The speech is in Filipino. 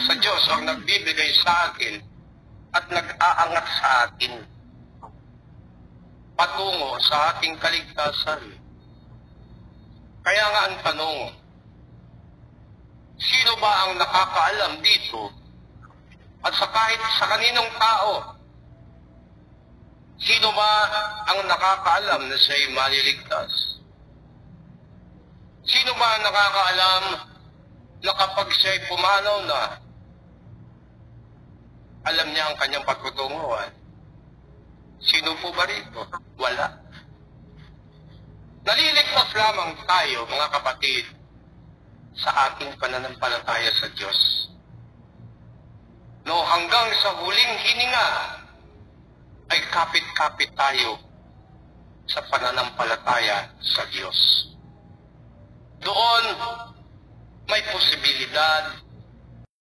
sa Diyos ang nagbibigay sa akin at nag-aangat sa atin patungo sa ating kaligtasan. Kaya nga ang tanong, sino ba ang nakakaalam dito at sa kahit sa kaninong tao? Sino ba ang nakakaalam na siya'y maliligtas? Sino ba ang nakakaalam na kapag siya'y pumanaw na, alam niya ang kanyang pagtutunguhan? Sino po ba rito? Wala. Naliligtas lamang tayo, mga kapatid, sa ating pananampalataya sa Diyos. No, hanggang sa huling hininga, ay kapit-kapit tayo sa pananampalataya sa Diyos. Doon, may posibilidad